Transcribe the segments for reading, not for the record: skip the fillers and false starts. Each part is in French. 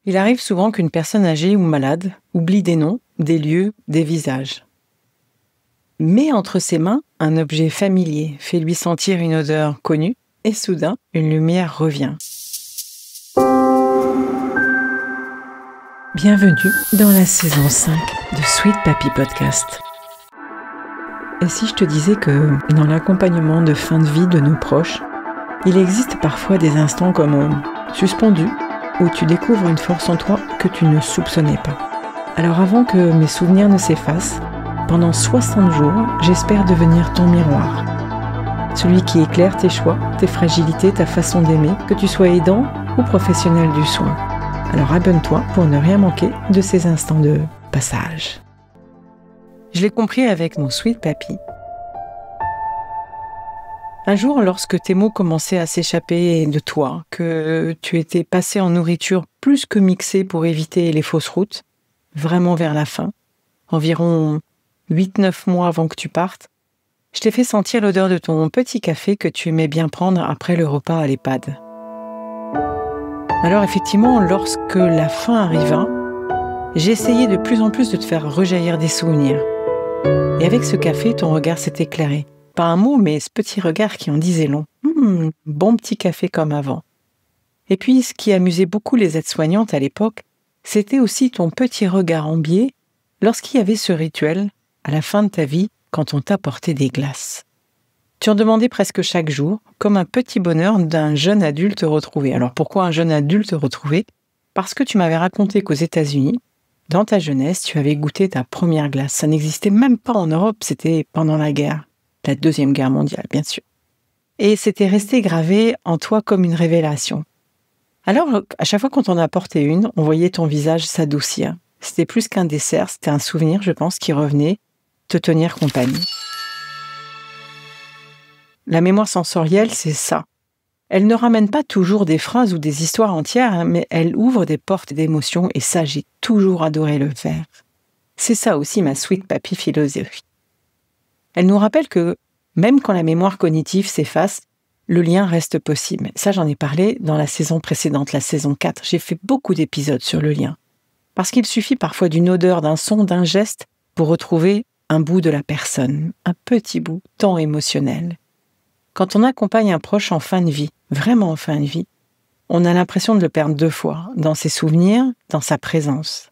Il arrive souvent qu'une personne âgée ou malade oublie des noms, des lieux, des visages. Mais entre ses mains, un objet familier fait lui sentir une odeur connue et soudain, une lumière revient. Bienvenue dans la saison 5 de Sweet Papy Podcast. Et si je te disais que dans l'accompagnement de fin de vie de nos proches, il existe parfois des instants comme suspendus où tu découvres une force en toi que tu ne soupçonnais pas. Alors avant que mes souvenirs ne s'effacent, pendant 60 jours, j'espère devenir ton miroir. Celui qui éclaire tes choix, tes fragilités, ta façon d'aimer, que tu sois aidant ou professionnel du soin. Alors abonne-toi pour ne rien manquer de ces instants de passage. Je l'ai compris avec mon Sweet Papy. Un jour, lorsque tes mots commençaient à s'échapper de toi, que tu étais passé en nourriture plus que mixée pour éviter les fausses routes, vraiment vers la fin, environ 8-9 mois avant que tu partes, je t'ai fait sentir l'odeur de ton petit café que tu aimais bien prendre après le repas à l'EHPAD. Alors effectivement, lorsque la fin arriva, j'ai essayé de plus en plus de te faire rejaillir des souvenirs. Et avec ce café, ton regard s'est éclairé. Pas un mot, mais ce petit regard qui en disait long. Bon petit café comme avant. Et puis, ce qui amusait beaucoup les aides-soignantes à l'époque, c'était aussi ton petit regard en biais lorsqu'il y avait ce rituel, à la fin de ta vie, quand on t'apportait des glaces. Tu en demandais presque chaque jour, comme un petit bonheur d'un jeune adulte retrouvé. Alors pourquoi un jeune adulte retrouvé ? Parce que tu m'avais raconté qu'aux États-Unis, dans ta jeunesse, tu avais goûté ta première glace. Ça n'existait même pas en Europe, c'était pendant la guerre. La Deuxième Guerre mondiale, bien sûr. Et c'était resté gravé en toi comme une révélation. Alors, à chaque fois qu'on t'en apportait une, on voyait ton visage s'adoucir. C'était plus qu'un dessert, c'était un souvenir, je pense, qui revenait te tenir compagnie. La mémoire sensorielle, c'est ça. Elle ne ramène pas toujours des phrases ou des histoires entières, mais elle ouvre des portes d'émotions, et ça, j'ai toujours adoré le faire. C'est ça aussi ma Sweet Papy philosophie. Elle nous rappelle que, même quand la mémoire cognitive s'efface, le lien reste possible. Ça, j'en ai parlé dans la saison précédente, la saison 4. J'ai fait beaucoup d'épisodes sur le lien. Parce qu'il suffit parfois d'une odeur, d'un son, d'un geste pour retrouver un bout de la personne, un petit bout tant émotionnel. Quand on accompagne un proche en fin de vie, vraiment en fin de vie, on a l'impression de le perdre 2 fois, dans ses souvenirs, dans sa présence.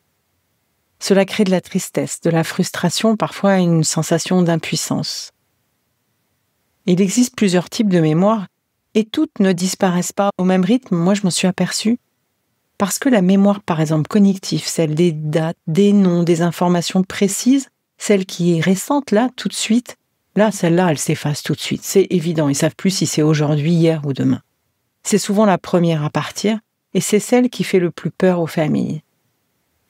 Cela crée de la tristesse, de la frustration, parfois une sensation d'impuissance. Il existe plusieurs types de mémoire et toutes ne disparaissent pas au même rythme, moi je m'en suis aperçue. Parce que la mémoire, par exemple, cognitive, celle des dates, des noms, des informations précises, celle qui est récente là, tout de suite, là, celle-là, elle s'efface tout de suite. C'est évident, ils ne savent plus si c'est aujourd'hui, hier ou demain. C'est souvent la première à partir et c'est celle qui fait le plus peur aux familles.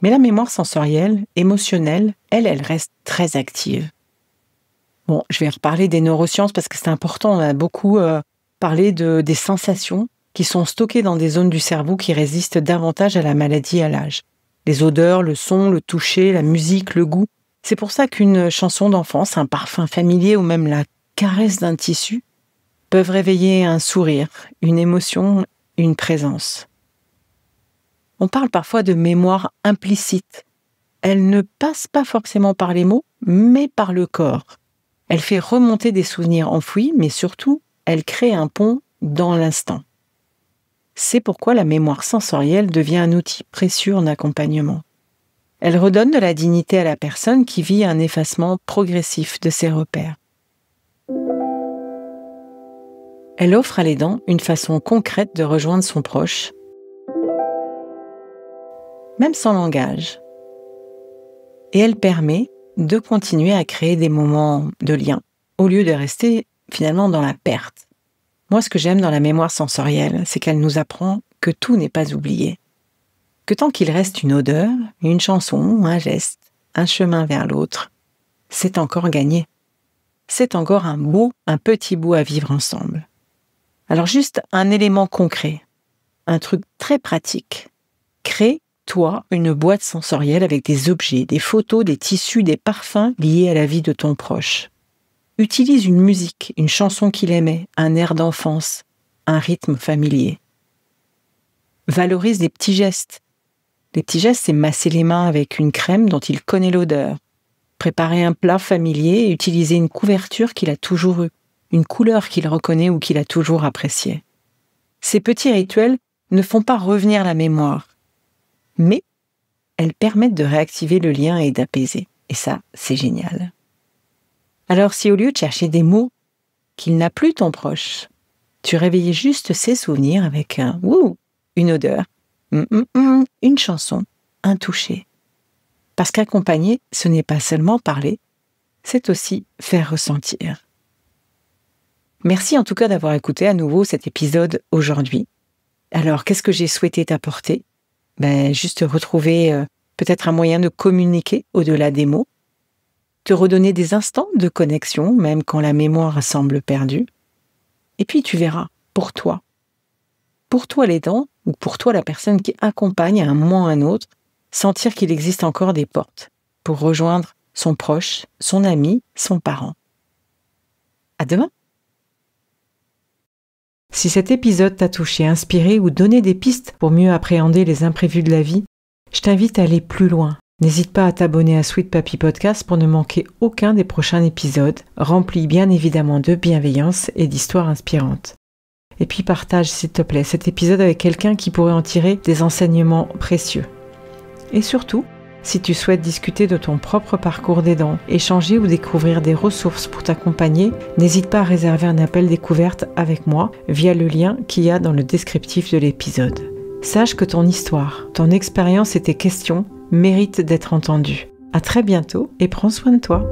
Mais la mémoire sensorielle, émotionnelle, elle reste très active. Bon, je vais reparler des neurosciences parce que c'est important. On a beaucoup parlé des sensations qui sont stockées dans des zones du cerveau qui résistent davantage à la maladie et à l'âge. Les odeurs, le son, le toucher, la musique, le goût. C'est pour ça qu'une chanson d'enfance, un parfum familier ou même la caresse d'un tissu peuvent réveiller un sourire, une émotion, une présence. On parle parfois de mémoire implicite. Elle ne passe pas forcément par les mots, mais par le corps. Elle fait remonter des souvenirs enfouis, mais surtout, elle crée un pont dans l'instant. C'est pourquoi la mémoire sensorielle devient un outil précieux en accompagnement. Elle redonne de la dignité à la personne qui vit un effacement progressif de ses repères. Elle offre à l'aidant une façon concrète de rejoindre son proche, même sans langage. Et elle permet de continuer à créer des moments de lien, au lieu de rester finalement dans la perte. Moi, ce que j'aime dans la mémoire sensorielle, c'est qu'elle nous apprend que tout n'est pas oublié. Que tant qu'il reste une odeur, une chanson, un geste, un chemin vers l'autre, c'est encore gagné. C'est encore un petit bout à vivre ensemble. Alors juste un élément concret, un truc très pratique. Crée-toi une boîte sensorielle avec des objets, des photos, des tissus, des parfums liés à la vie de ton proche. Utilise une musique, une chanson qu'il aimait, un air d'enfance, un rythme familier. Valorise des petits gestes. Les petits gestes, c'est masser les mains avec une crème dont il connaît l'odeur, préparer un plat familier et utiliser une couverture qu'il a toujours eue, une couleur qu'il reconnaît ou qu'il a toujours appréciée. Ces petits rituels ne font pas revenir la mémoire, mais elles permettent de réactiver le lien et d'apaiser. Et ça, c'est génial. Alors si au lieu de chercher des mots qu'il n'a plus ton proche, tu réveillais juste ses souvenirs avec un « ouh », une odeur, une chanson, un toucher. Parce qu'accompagner, ce n'est pas seulement parler, c'est aussi faire ressentir. Merci en tout cas d'avoir écouté à nouveau cet épisode aujourd'hui. Alors, qu'est-ce que j'ai souhaité t'apporter ? Juste retrouver peut-être un moyen de communiquer au-delà des mots, te redonner des instants de connexion, même quand la mémoire semble perdue. Et puis tu verras, pour toi l'aidant, ou pour toi la personne qui accompagne à un moment ou à un autre, sentir qu'il existe encore des portes pour rejoindre son proche, son ami, son parent. À demain! Si cet épisode t'a touché, inspiré ou donné des pistes pour mieux appréhender les imprévus de la vie, je t'invite à aller plus loin. N'hésite pas à t'abonner à Sweet Papy Podcast pour ne manquer aucun des prochains épisodes, remplis bien évidemment de bienveillance et d'histoires inspirantes. Et puis partage s'il te plaît cet épisode avec quelqu'un qui pourrait en tirer des enseignements précieux. Et surtout, si tu souhaites discuter de ton propre parcours d'aidant, échanger ou découvrir des ressources pour t'accompagner, n'hésite pas à réserver un appel découverte avec moi via le lien qu'il y a dans le descriptif de l'épisode. Sache que ton histoire, ton expérience et tes questions méritent d'être entendues. À très bientôt et prends soin de toi.